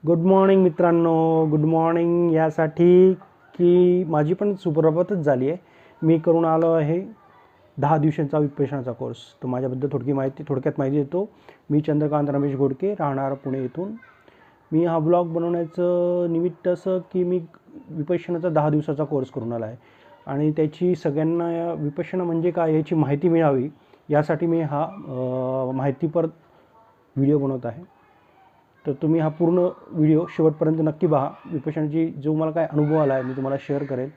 Good morning मित्रांनो. Good morning यासाठी की माझी पण सुप्रभातच झाली आहे. मी करून आलो आहे 10 दिवसांचा विपश्यनाचा कोर्स. तर माझ्याबद्दल थोडक्यात माहिती देतो. मी चंद्रकांत रमेश घोडके, राहणार पुणे येथून. मी हा ब्लॉग बनवण्याचं निमित्त असं की मी विपश्यनाचा 10 दिवसाचा कोर्स करून आला आहे आणि त्याची सगळ्यांना या विपश्यना म्हणजे काय याची माहिती मिळावी यासाठी मी हा माहितीपर व्हिडिओ बनवत आहे. तर तुम्ही हा पूर्ण व्हिडिओ शेवटपर्यंत नक्की पहा. विपश्यनाची जो मला काय अनुभव आला आहे मी तुम्हाला शेअर करेन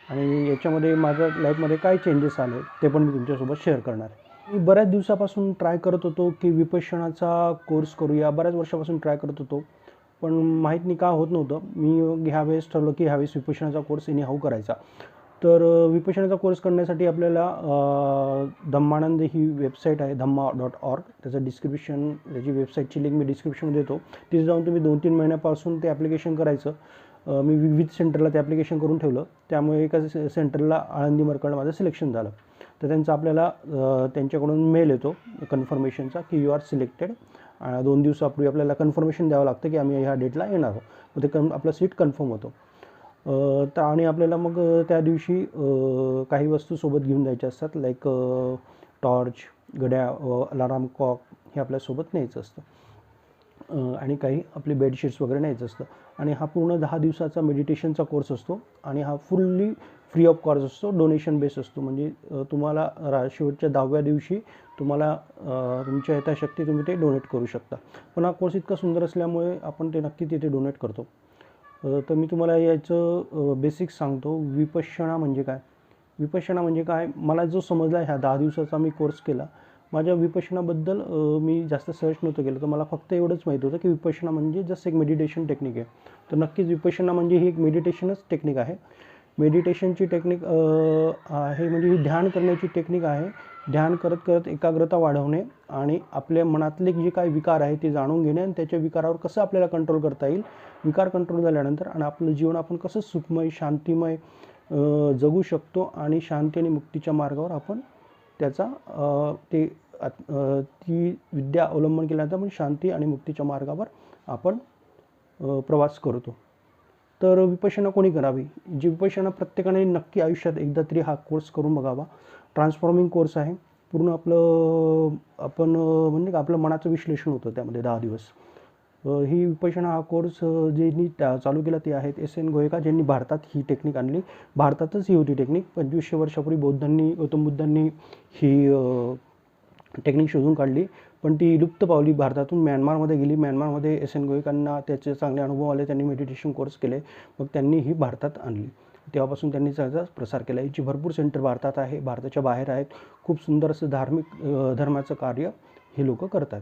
आणि याच्यामध्ये माझ्या लाईफमध्ये काय चेंजेस आले ते पण मी तुमच्यासोबत शेअर करणार आहे. मी बऱ्याच दिवसापासून ट्राय करत होतो की विपश्यनाचा कोर्स करूया. बऱ्याच वर्षापासून ट्राय करत होतो पण माहीत नाही का होत नव्हतं. मी ह्यावेळेस ठरवलं की ह्यावेळेस विपश्यनाचा कोर्स एनी हाऊ करायचा. तर विपश्यनाचा कोर्स करण्यासाठी आपल्याला धम्मानंद ही वेबसाईट आहे, धम्मा.org. त्याचं त्याची वेबसाईटची लिंक मी डिस्क्रिप्शनमध्ये देतो. तिथे जाऊन तुम्ही 2-3 महिन्यापासून ते ॲप्लिकेशन करायचं. मी विविध सेंटरला ते ॲप्लिकेशन करून ठेवलं. त्यामुळे एका सेंटरला आळंदी मरकड माझं सिलेक्शन झालं. तर त्यांचा आपल्याला त्यांच्याकडून मेल येतो कन्फर्मेशनचा की यू आर सिलेक्टेड. 2 दिवसापूर्वी आपल्याला कन्फर्मेशन द्यावं लागतं की आम्ही ह्या डेटला येणार आहोत. मग ते आपलं सीट कन्फर्म होतं. तर आणि आपल्याला मग त्या दिवशी काही वस्तू सोबत घेऊन जायच्या असतात. लाईक टॉर्च, अलाराम क्लॉक हे आपल्यासोबत न्यायचं असतं आणि काही आपली बेडशीट्स वगैरे न्यायचं असतं. आणि हा पूर्ण 10 दिवसाचा मेडिटेशनचा कोर्स असतो आणि हा फुल्ली फ्री ऑफ कॉस्ट असतो. डोनेशन बेस असतो. म्हणजे तुम्हाला शेवटच्या 10व्या दिवशी तुम्हाला तुमच्या यथाशक्ती तुम्ही ते डोनेट करू शकता. पण हा कोर्स इतका सुंदर असल्यामुळे आपण ते नक्की तिथे डोनेट करतो. तर मी तुम्हाला याचं बेसिक्स सांगतो. विपश्यना म्हणजे काय? विपश्यना म्हणजे काय मला जो समजला ह्या 10 दिवसाचा मी कोर्स केला. माझ्या विपश्यनाबद्दल मी जास्त सर्च नव्हतं केलं. तर मला फक्त एवढंच माहीत होतं की विपश्यना म्हणजे जस्ट एक मेडिटेशन टेक्निक आहे. तर नक्कीच विपश्यना म्हणजे ही एक मेडिटेशनच टेक्निक आहे. मेडिटेशनची टेक्निक आहे म्हणजे ही ध्यान करण्याची टेक्निक आहे. ध्यान करत करत एकाग्रता वाढवणे आणि आपल्या मनातले जे काही विकार आहे ते जाणून घेणे आणि त्याच्या विकारावर कसं आपल्याला कंट्रोल करता येईल. विकार कंट्रोल झाल्यानंतर आणि आपलं जीवन आपण कसं सुखमय, शांतिमय जगू शकतो आणि शांती आणि मुक्तीच्या मार्गावर आपण त्याचा ती विद्या अवलंबन केल्यानंतर आपण शांती आणि मुक्तीच्या मार्गावर आपण प्रवास करतो. तर विपश्यना कोणी करावी? जी विपश्यना प्रत्येकाने नक्की आयुष्यात एकदा तरी हा कोर्स करून बघावा. ट्रान्सफॉर्मिंग कोर्स आहे. पूर्ण आपलं आपण म्हणजे आपलं मनाचं विश्लेषण होतं त्यामध्ये 10 दिवस. ही विपश्यना हा कोर्स ज्यांनी चालू केला ते आहेत SN गोयका, ज्यांनी भारतात ही टेक्निक आणली. भारतातच ही होती टेक्निक. 2500 वर्षापूर्वी गौतम बुद्धांनी ही टेक्निक शोधून काढली. पण ती लुप्त पावली. भारतातून म्यानमारमध्ये गेली. म्यानमारमध्ये SN गोयकांना त्याचे चांगले अनुभव आले. त्यांनी मेडिटेशन कोर्स केले. मग त्यांनी ही भारतात आणली. तेव्हापासून त्यांनी त्याचा प्रसार केला. याची भरपूर सेंटर भारतात आहे, भारताच्या बाहेर आहेत. खूप सुंदर असं धर्माचं कार्य हे लोक करतात.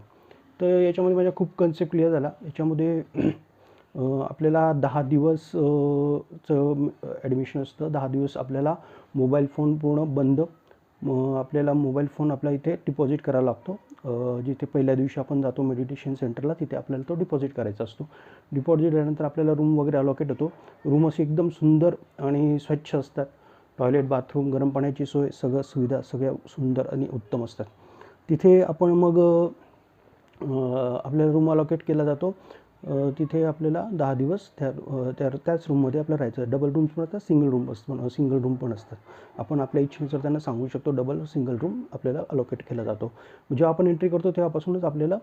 तर याच्यामध्ये माझ्या खूप कन्सेप्ट क्लिअर झाला. याच्यामध्ये आपल्याला 10 दिवस ॲडमिशन असतं. 10 दिवस आपल्याला मोबाईल फोन पूर्ण बंद. आपल्याला मोबाईल फोन आपल्या इथे डिपॉझिट करावा लागतो. जिथे पहिल्या दिवशी आपण जातो मेडिटेशन सेंटरला तिथे आपल्याला तो डिपॉझिट करायचा असतो. डिपॉझिट झाल्यानंतर आपल्याला रूम वगैरे अलॉकेट होतो. रूम अशी एकदम सुंदर आणि स्वच्छ असतात. टॉयलेट, बाथरूम, गरम पाण्याची सोय, सुविधा सगळ्या सुंदर आणि उत्तम असतात. तिथे आपण मग आपल्याला रूम अलॉकेट केला जातो. तिथे आपल्याला 10 दिवस त्याच रूममध्ये आपल्याला राहायचं. डबल रूम्स पण असतात, सिंगल रूम पण असतात. आपण आपल्या इच्छेनुसार त्यांना सांगू शकतो. डबल सिंगल रूम आपल्याला अलॉकेट केला जातो. जेव्हा आपण एंट्री करतो तेव्हापासूनच आपल्याला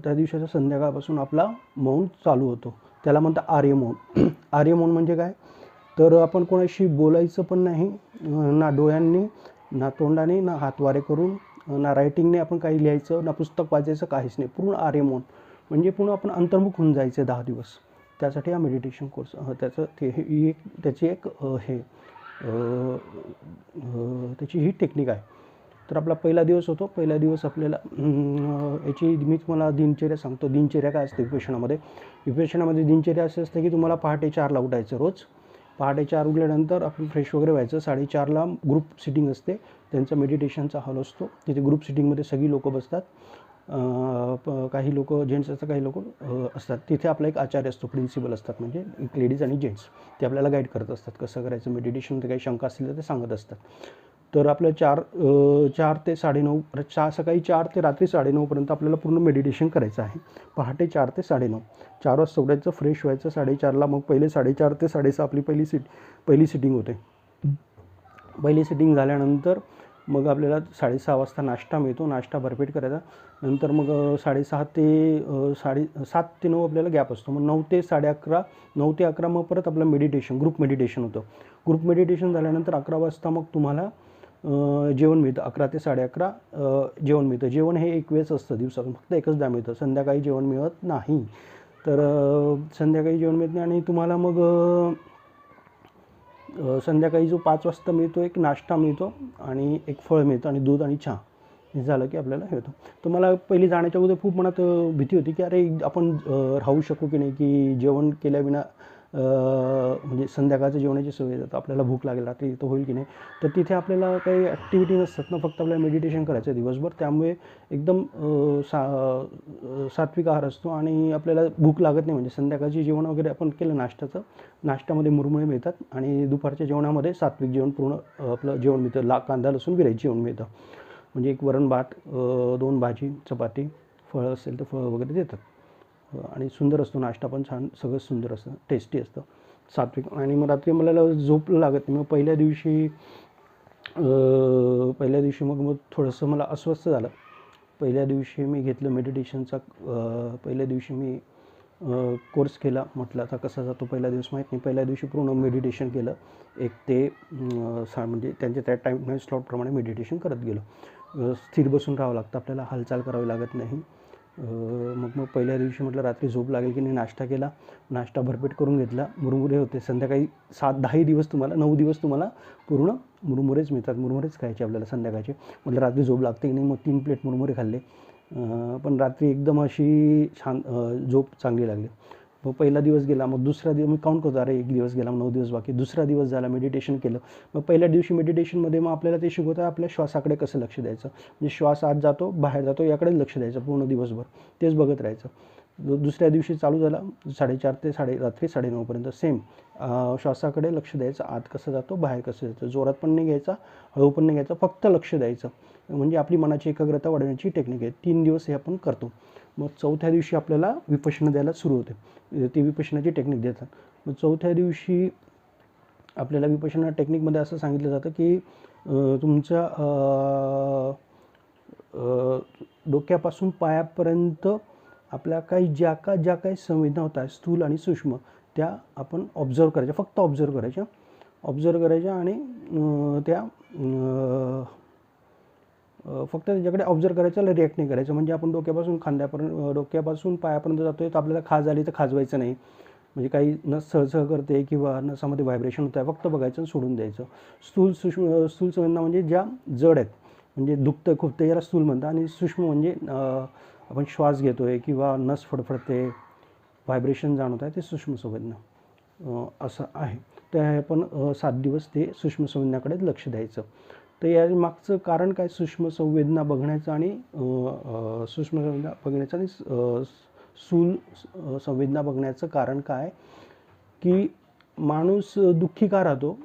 त्या दिवसाच्या संध्याकाळपासून आपला मौन चालू होतो. त्याला म्हणतात आर्य मौन. आर्य मौन म्हणजे काय? तर आपण कोणाशी बोलायचं पण नाही. ना डोळ्यांनी, ना तोंडाने, ना हातवारे करून, ना रायटिंगने आपण काही लिहायचं, ना पुस्तक वाचायचं, काहीच नाही. पूर्ण आर्य मौन म्हणजे पूर्ण आपण अंतर्मुख होऊन जायचं 10 दिवस. त्यासाठी हा मेडिटेशन कोर्स त्याची ही टेक्निक आहे. तर आपला पहिला दिवस होतो. पहिला दिवस आपल्याला याची मी तुम्हाला दिनचर्या सांगतो. दिनचर्या काय असते विपश्यनामध्ये? विपश्यनामध्ये दिनचर्या अशी असते की तुम्हाला पहाटे 4ला उठायचं रोज. पहाटे 4 उठल्यानंतर आपण फ्रेश वगैरे व्हायचं. 4:30ला ग्रुप सिटिंग असते. त्यांचा मेडिटेशनचा हॉल असतो. तिथे ग्रुप सिटिंगमध्ये सगळी लोकं बसतात. काही लोक जेंट्स असतात, काही लोक असतात. तिथे आपला एक आचार्य असतो, प्रिन्सिपल असतात, म्हणजे एक लेडीज आणि जेंट्स. ते आपल्याला गाईड करत असतात कसं करायचं मेडिटेशन. ते काही शंका असतील तर ते सांगत असतात. तर आपलं 4 ते 9:30 सकाळी 4 ते रात्री 9:30पर्यंत आपल्याला पूर्ण मेडिटेशन करायचं आहे. पहाटे 4 ते 9:30. 4 वाजता उठायचं, फ्रेश व्हायचं 4:30ला. मग पहिले 4:30 ते 6:30 आपली पहिली सिटिंग होते. पहिली सिटिंग झाल्यानंतर मग आपल्याला 6:30 वाजता नाश्ता मिळतो. नाश्ता भरपेट करायचा. नंतर मग 6:30 ते 7 ते 9 आपल्याला गॅप असतो. मग 9 ते 11:30, 9 ते 11 मग परत आपलं मेडिटेशन, ग्रुप मेडिटेशन होतं. ग्रुप मेडिटेशन झाल्यानंतर 11 वाजता मग तुम्हाला जेवण मिळतं. 11 ते 11:30 जेवण मिळतं. जेवण हे एक वेळच असतं दिवसातून, फक्त एकचदा मिळतं. संध्याकाळी जेवण मिळत नाही. तर संध्याकाळी जेवण मिळत नाही. आणि तुम्हाला मग संध्याकाळी जो 5 वाजता मिळतो एक नाश्ता मिळतो आणि एक फळ मिळतं आणि दूध आणि चहा. हे झालं की आपल्याला हे होतं. तर मला पहिली जाण्याच्या अगोदर खूप मनात भीती होती की अरे आपण राहू शकू की नाही, की जेवण केल्याविना म्हणजे संध्याकाळचं जेवणाची सवय जातं, आपल्याला भूक लागेल रात्री तर होईल की नाही. तर तिथे आपल्याला काही ॲक्टिव्हिटी नसतात ना, फक्त आपल्याला मेडिटेशन करायचं आहे दिवसभर. त्यामुळे एकदम सात्विक आहार असतो आणि आपल्याला भूक लागत नाही. म्हणजे संध्याकाळची जेवण वगैरे आपण केलं नाश्त्याचं, नाश्त्यामध्ये मुरमुरे मिळतात आणि दुपारच्या जेवणामध्ये सात्विक जेवण पूर्ण आपलं जेवण मिळतं. कांदा लसूण विरहित जेवण मिळतं. म्हणजे एक वरण भात, 2 भाजी, चपाती, फळं असेल तर फळं वगैरे देतात. आणि सुंदर असतो नाश्ता पण, छान, सगळं सुंदर असतं, टेस्टी असतं, सात्विक. आणि मग रात्री मला झोप लागत नाही. मग पहिल्या दिवशी मग थोडंसं मला अस्वस्थ झालं. पहिल्या दिवशी मी घेतलं मेडिटेशनचा. पहिल्या दिवशी मी कोर्स केला. म्हटलं आता कसा जातो पहिला दिवस माहीत नाही. पहिल्या दिवशी पूर्ण मेडिटेशन केलं. 1 ते 6 म्हणजे त्यांच्या त्या टाईम स्लॉटप्रमाणे मेडिटेशन करत गेलो. स्थिर बसून राहावं लागतं आपल्याला, हालचाल करावी लागत नाही. मग पहिल्या दिवशी म्हटलं रात्री झोप लागेल की नाही, नाश्ता केला. नाश्ता भरपेट करून घेतला. मुरमुरे होते. संध्याकाळी 7-10 दिवस तुम्हाला, 9 दिवस तुम्हाला पूर्ण मुरमुरेच मिळतात. मुरमुरेच खायचे आपल्याला संध्याकाळचे. म्हटलं रात्री झोप लागते की नाही, मग 3 प्लेट मुरमुरे खाल्ले. पण रात्री एकदम अशी छान झोप चांगली लागली. मग पहिला दिवस गेला. मग दुसरा दिवस मी काउंट करतो, अरे 1 दिवस गेला, 9 दिवस बाकी. दुसरा दिवस झाला, मेडिटेशन केलं. मग पहिल्या दिवशी मेडिटेशनमध्ये मग आपल्याला ते शिकवतं आपल्या श्वासाकडे कसं लक्ष द्यायचं. म्हणजे श्वास आत जातो, बाहेर जातो, याकडेच लक्ष द्यायचं पूर्ण दिवसभर. तेच बघत राहायचं. दुसऱ्या दिवशी चालू झाला 4:30 ते रात्री 9:30पर्यंत सेम. श्वासाकडे लक्ष द्यायचं, आत कसं जातो, बाहेर कसं जातं. जोरात पण नाही घ्यायचा, हळू पण नाही घ्यायचा, फक्त लक्ष द्यायचं. म्हणजे आपली मनाची एकाग्रता वाढवण्याची टेक्निक आहे. 3 दिवस हे आपण करतो. मग चौथ्या दिवशी आपल्याला विपश्यना द्यायला सुरू होते. ती विपश्यनाची टेक्निक देतात. मग चौथ्या दिवशी आपल्याला विपश्यना टेक्निकमध्ये असं सांगितलं जातं की तुमच्या डोक्यापासून पायापर्यंत आपल्या ज्या काही संवेदना होत आहेत, स्थूल आणि सूक्ष्म, त्या आपण ऑब्झर्व करायच्या, फक्त ऑब्झर्व करायच्या आणि त्या फक्त त्याच्याकडे ऑब्झर्व करायचं, रिॲक्ट नाही करायचं. म्हणजे आपण डोक्यापासून पायापर्यंत जातो आहे तर आपल्याला खाज आली तर खाजवायचं नाही. म्हणजे काही नस सहसह करते किंवा नसामध्ये व्हायब्रेशन होत आहे, फक्त बघायचं आणि सोडून द्यायचं. स्थूल संवेदना म्हणजे ज्या जड आहेत, म्हणजे दुखतं खूप, याला स्थूल म्हणतात. आणि सूक्ष्म म्हणजे आपण श्वास घेतो आहे किंवा नस फडफडते, व्हायब्रेशन जाणवत आहे, ते सूक्ष्म संवेदना असं आहे. तर आपण 7 दिवस ते सूक्ष्म संवेदनाकडे लक्ष द्यायचं. तर या मागचं कारण काय, सूक्ष्म संवेदना बघण्याचं आणि स्थूल संवेदना बघण्याचं कारण काय, की माणूस दुःखी का राहतो,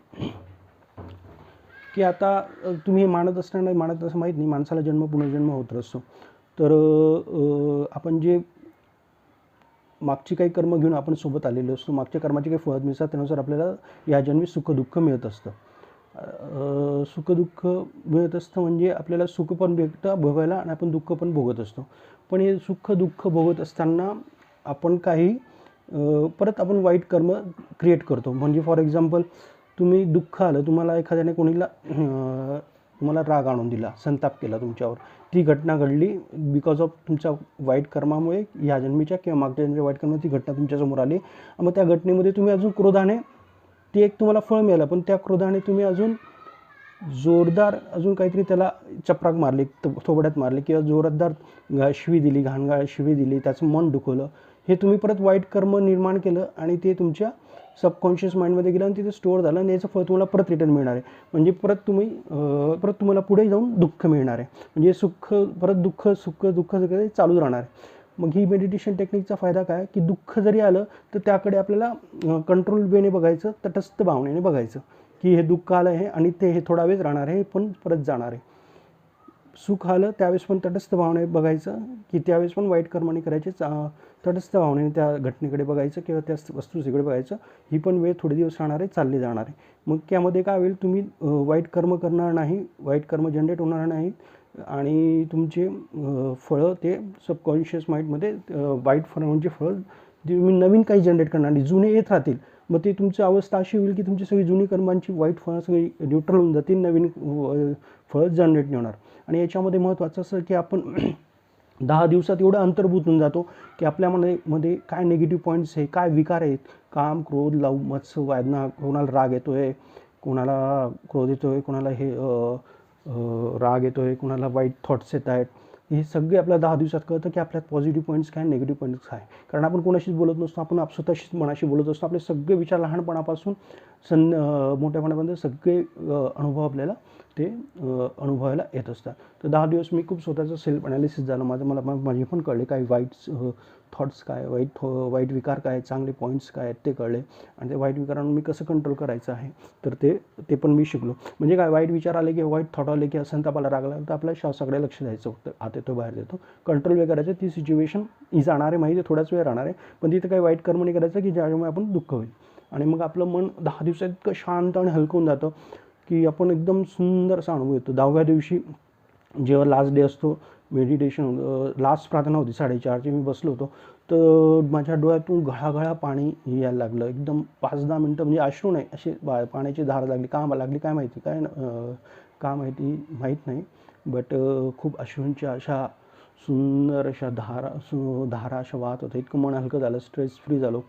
की आता तुम्ही मानत असताना मानत असं माहीत नाही, माणसाला जन्म पुनर्जन्म होत असतो. तर आपण जे मागची काही कर्म घेऊन आपण सोबत आलेलो असतो, मागच्या कर्माची काही फळ मिळतात, त्यानुसार आपल्याला या जन्मी सुखदुःख मिळत असतं. सुखदुःख मिळत असतं म्हणजे आपल्याला सुख पण भेटतं भोगायला आणि आपण दुःख पण भोगत असतो. पण हे सुख दुःख भोगत असताना आपण काही परत आपण वाईट कर्म क्रिएट करतो. म्हणजे फॉर एक्झाम्पल, तुम्ही दुःख आलं, तुम्हाला एखाद्याने तुम्हाला राग आणून दिला, संताप केला तुमच्यावर, ती घटना घडली बिकॉज ऑफ तुमच्या वाईट कर्मामुळे, या जन्मीच्या किंवा मागच्या जन्मीच्या वाईट कर्मामुळे ती घटना तुमच्यासमोर आली. मग त्या घटनेमध्ये तुम्ही अजून क्रोधाने, ती एक तुम्हाला फळ मिळालं, पण त्या क्रोधाने तुम्ही अजून जोरदार अजून काहीतरी त्याला चपराक मारली, थोबड्यात मारली किंवा जोरदार शिवी दिली, घाणगाळ शिवी दिली, त्याचं मन दुखवलं, हे तुम्ही परत वाईट कर्म निर्माण केलं आणि ते तुमच्या सबकॉन्शियस माइंडमध्ये गेलं आणि तिथे स्टोअर झालं आणि याचं फळ तुम्हाला परत रिटर्न मिळणार आहे. म्हणजे परत तुम्हाला पुढे जाऊन दुःख मिळणार आहे. म्हणजे सुख परत दुःख, सुख दुःख सगळं चालूच राहणार आहे. मग ही मेडिटेशन टेक्निकचा फायदा काय की दुःख जरी आलं तर त्याकडे आपल्याला कंट्रोल वेने बघायचं, तटस्थ भावनेने बघायचं की हे दुःख आलं आहे आणि हे थोडा वेळ राहणार आहे, पण परत जाणार आहे. सुख आलं त्यावेळेस पण तटस्थ भावने बघायचं की त्यावेळेस पण वाईट कर्म नाही करायचे, तटस्थ भावनेने त्या घटनेकडे बघायचं किंवा त्या वस्तूकडे बघायचं. ही पण वेळ थोडे दिवस राहणार आहे, चालली जाणार आहे. मग त्यामध्ये काय होईल, तुम्ही वाईट कर्म करणार नाही, वाईट कर्म जनरेट होणार नाही आणि तुमचे फळं ते सबकॉन्शियस माइंडमध्ये वाईट फळांचे फळं तुम्ही नवीन काही जनरेट करणार नाही, जुने येत राहतील. मग ते तुमची अवस्था अशी होईल की तुमची सगळी जुनी कर्मांची वाईट फळं सगळी न्यूट्रल होऊन जातील, नवीन फळं जनरेट नाही होणार. आणि याच्यामध्ये महत्त्वाचं असं की आपण 10 दिवसात एवढं अंतर्भूत होऊन जातो की आपल्यामध्ये काय निगेटिव्ह पॉईंट्स आहे, काय विकार आहेत, काम, क्रोध, लव, मत्स्य, वेदना, कोणाला राग येतो आहे, कोणाला क्रोध येतो आहे, कोणाला राग येतो आहे, कोणाला वाईट थॉट्स येत आहेत. हे सगळे आपल्याला 10 दिवसात कळतं की आपल्यात पॉझिटिव्ह पॉईंट्स काय, निगेटिव्ह पॉईंट्स काय. कारण आपण कोणाशीच बोलत नसतो, आपण स्वतःशीच मनाशी बोलत असतो. आपले सगळे विचार लहानपणापासून मोठ्यापणापर्यंत सगळे अनुभव आपल्याला ते अनुभवायला येत असतात. तर 10 दिवस मी खूप स्वतःचं सेल्फ ॲनालिसिस झालं माझे पण कळले काय वाईट थॉट्स काय, वाईट विकार काय, चांगले पॉईंट्स काय आहेत ते कळले आणि ते वाईट विकारांना मी कसं कंट्रोल करायचं आहे तर ते पण मी शिकलो. म्हणजे काय, वाईट विचार आले किंवा वाईट थॉट आले किंवा संतापाला राग आला तर आपल्या श्वासाकडे लक्ष द्यायचं, फक्त आत येतो बाहेर येतो, कंट्रोल वे करायचं. ती सिच्युएशन ही जाणार आहे माहिती आहे, थोडाच वेळ राहणार आहे, पण तिथं काही वाईट कर्म नाही करायचं की ज्यामुळे आपण दुःख होईल. आणि मग आपलं मन 10 दिवसात इतकं शांत आणि हलकं होऊन जातं की आपण एकदम सुंदर असा अनुभव येतो. 10व्या दिवशी जेव्हा लास्ट डे असतो, मेडिटेशन लास्ट प्रार्थना होती 4:30ची, मी बसलो होतो तर माझ्या डोळ्यातून घळाघळा पाणी यायला लागलं. एकदम 5-10 मिनटं, म्हणजे अश्रू नाही, अशी पाण्याची धार लागली. का लागली काय माहिती, का माहीत नाही, बट खूप अश्रूंच्या अशा सुंदर अशा धारा अशा वाहत होत्या. इतकं मन हलकं झालं, स्ट्रेस फ्री झालो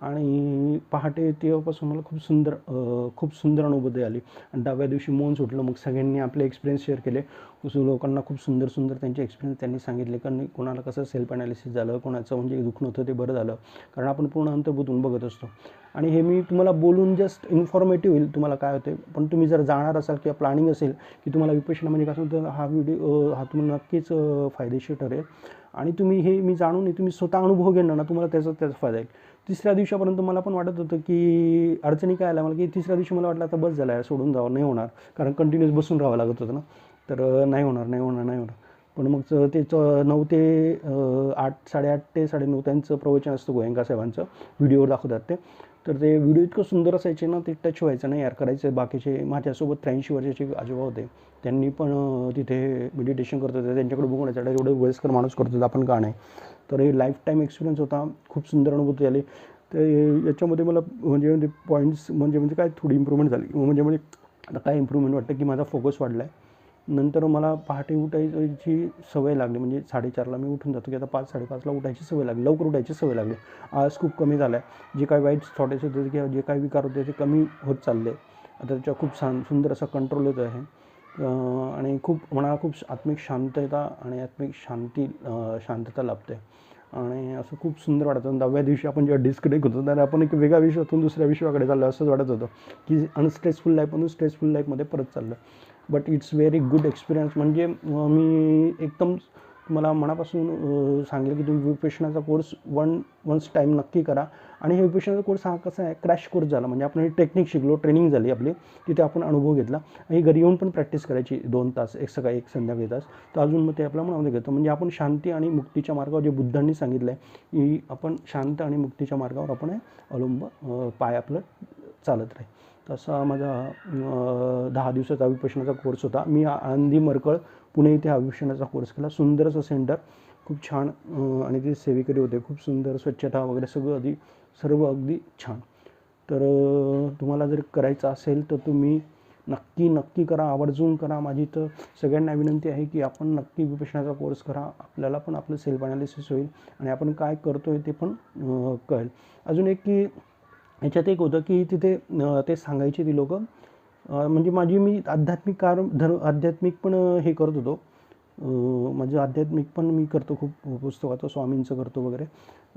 आणि पहाटे तेव्हापासून मला खूप सुंदर अनुभूती आली. आणि 10व्या दिवशी मौन सुटलं. मग सगळ्यांनी आपले एक्सपिरियन्स शेअर केले. लोकांना खूप सुंदर त्यांचे एक्सपिरियन्स त्यांनी सांगितले, कारण कोणाला कसं सेल्फ ॲनालिसिस झालं, कोणाचं म्हणजे दुखणं होतं ते बरं झालं, कारण आपण पूर्ण अंतर्भूत होऊन बघत असतो. आणि हे मी तुम्हाला बोलून जस्ट इन्फॉर्मेटिव्ह होईल, तुम्हाला काय होते, पण तुम्ही जर जाणार असाल किंवा प्लॅनिंग असेल की तुम्हाला विपश्यना म्हणजे कसं, तर हा तुम्हाला नक्कीच फायदेशीर ठरेल. आणि तुम्ही मी जाणून तुम्ही स्वतः अनुभव घेणार ना, तुम्हाला त्याचा फायदा येईल. 3ऱ्या दिवसापर्यंत मला पण वाटत होतं की अडचणी काय आल्या मला, की 3ऱ्या दिवशी मला वाटलं आता बस झालं आहे, सोडून जावं, नाही होणार, कारण कंटिन्यूस बसून राहावं लागत होतं ना, तर नाही होणार. पण मग ते 9 ते 8, 8:30 ते 9:30 त्यांचं प्रवचन असतं गोयंका साहेबांचं, व्हिडिओवर दाखवतात ते. तर ते व्हिडिओ इतकं सुंदर असायचे ना, ते टच व्हायचं नाही यार, करायचं. बाकीचे माझ्यासोबत 83 वर्षाचे आजोबा होते, त्यांनी पण तिथे मेडिटेशन करत होते. त्यांच्याकडे बघून एवढे वयस्कर माणूस करत होता, आपण का नाही. तर हे लाईफ टाईम एक्सपिरियन्स होता, खूप सुंदर अनुभूती आली. तर याच्यामध्ये मला म्हणजे पॉईंट्स म्हणजे काय थोडी इम्प्रूव्हमेंट झाली. म्हणजे आता काय इम्प्रूव्हमेंट वाटतं की माझा फोकस वाढला आहे. नंतर मला पहाटे उठायची सवय लागली, म्हणजे 4:30ला मी उठून जातो की आता 5-5:30ला उठायची सवय लागली, लवकर उठायची सवय लागली. आळस खूप कमी झाला आहे. जे काही वाईट थॉट्स होते किंवा जे काही विकार होते ते कमी होत चालले. आता त्याच्या खूप सुंदर असा कंट्रोल येतो आहे आणि मनाला खूप आत्मिक शांतता आणि आत्मिक शांतता लाभते आणि असं खूप सुंदर वाटतं. 10व्या दिवशी आपण जेव्हा डिस्कनेक्ट होतो तर आपण एक वेगळ्या विश्वातून दुसऱ्या विश्वाकडे चाललो असंच वाटत होतं की अनस्ट्रेसफुल लाईफमधून स्ट्रेसफुल लाईफमध्ये परत चाललं. But it's very good experience. म्हणजे मी एकदम मला मनापासून सांगेल की तुम्ही विपश्यनाचा कोर्स वन्स टाईम नक्की करा. आणि हे विपश्यनाचा कोर्स हा कसा आहे, क्रॅश कोर्स झाला. म्हणजे आपण हे टेक्निक शिकलो, ट्रेनिंग झाली आपली, तिथे आपण अनुभव घेतला आणि घरी येऊन पण प्रॅक्टिस करायची 2 तास, एक सकाळी एक संध्याकाळी तास. तर अजून मग ते आपल्या मनामध्ये घेतो. म्हणजे आपण शांती आणि मुक्तीच्या मार्गावर, जे बुद्धांनी सांगितलं आहे की आपण शांत आणि मुक्तीच्या मार्गावर आपण पाय आपलं चालत राहील. तसा माझा 10 दिवसाचा विपश्यनाचा कोर्स होता. मी आळंदी मरकळ पुणे इथे हा विपश्यनाचा कोर्स केला. सुंदर असं सेंटर, खूप छान. आणि ते सेवेकरी होते, खूप सुंदर, स्वच्छता वगैरे सगळं सर्व अगदी छान. तर तुम्हाला जर करायचं असेल तर तुम्ही नक्की करा, आवर्जून करा. माझी तर सगळ्यांना विनंती आहे की आपण नक्की विपश्यनाचा कोर्स करा. आपल्याला पण आपलं सेल्फ ॲनालिसिस होईल आणि आपण काय करतो आहे ते पण कळेल. अजून एक की ह्याच्यात एक होतं की तिथे ते सांगायचे ती लोकं, म्हणजे मी आध्यात्मिक पण हे करत होतो, म्हणजे आध्यात्मिक पण मी करतो, खूप पुस्तक वाचतो, स्वामींचं करतो वगैरे,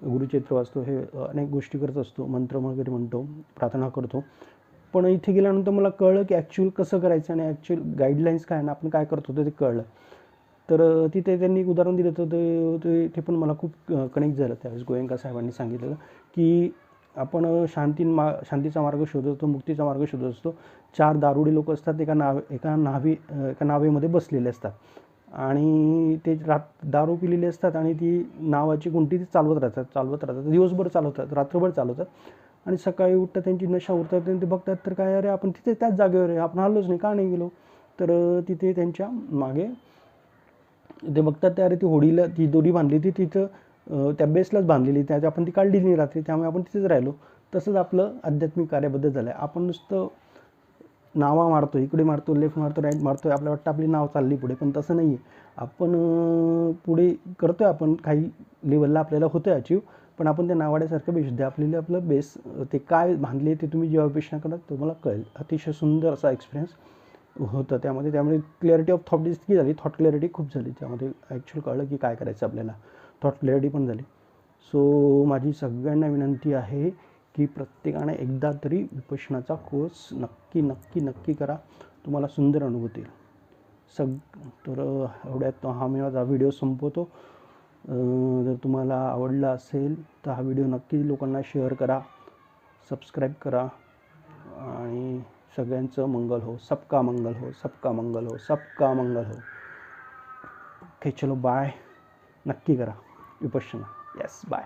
गुरुचरित्र वाचतो, हे अनेक गोष्टी करत असतो, मंत्र वगैरे म्हणतो, प्रार्थना करतो. पण इथे गेल्यानंतर मला कळलं की ॲक्च्युअल कसं करायचं आणि ॲक्च्युअल गाईडलाईन्स काय ना आपण काय करत होतो ते कळलं. तर तिथे त्यांनी एक उदाहरण दिलं होतं, ते पण मला खूप कनेक्ट झालं. त्यावेळेस गोयंका साहेबांनी सांगितलेलं की आपण शांतीचा मार्ग शोधत असतो, मुक्तीचा मार्ग शोधत असतो. 4 दारुडे लोक असतात, एका नावेमध्ये बसलेले असतात आणि ते दारू पिलेले असतात आणि ती नावाची गुंटी ती चालवत राहतात, दिवसभर चालवतात, रात्रभर चालवतात आणि सकाळी उठतात, त्यांची नशा उरतात आणि ते बघतात तर काय, अरे आपण तिथे त्याच जागेवर आहे, आपण हल्लोच नाही, का नाही गेलो. तर तिथे त्यांच्या मागे ते बघतात, त्या अरे ती होडीला ती दोरी बांधली ती तिथं त्या बेसलाच बांधलेली, त्याची आपण ती काढली नाही रात्री, त्यामुळे आपण तिथेच राहिलो. तसंच आपलं आध्यात्मिक कार्याबद्दल झालं आहे. आपण नुसतं नावा मारतो, इकडे मारतो, लेफ्ट मारतो, राईट मारतो, आपल्याला वाटतं आपली नाव चालली पुढे, पण तसं नाही आहे. आपण पुढे करतो आहे, आपण काही लेवलला आपल्याला होतं आहे अचीव, पण आपण त्या नावाड्यासारखं बेशुद्ध आहे. आपल्याला आपलं बेस ते काय बांधले ते तुम्ही जेव्हा विवेचना कराल तुम्हाला कळेल. अतिशय सुंदर असा एक्सपिरियन्स होतं त्यामुळे क्लॅरिटी ऑफ थॉट इतकी झाली, थॉट क्लॅरिटी खूप झाली, त्यामध्ये ॲक्च्युअल कळलं की काय करायचं आपल्याला, थॉट क्लॅरिटी पण झाली. सो माझी सगळ्यांना विनंती आहे की प्रत्येकाने एकदा तरी विपश्यनाचा कोर्स नक्की करा, तुम्हाला सुंदर अनुभूती येईल. तर एवढ्यात हा मी माझा व्हिडिओ संपवतो. जर तुम्हाला आवडला असेल तर हा व्हिडिओ नक्की लोकांना शेअर करा, सबस्क्राईब करा आणि सगळ्यांचं मंगल हो. सबका मंगल हो, सबका मंगल हो, सबका मंगल हो. ओके, चलो बाय. नक्की करा विपश्यना. Yes, bye.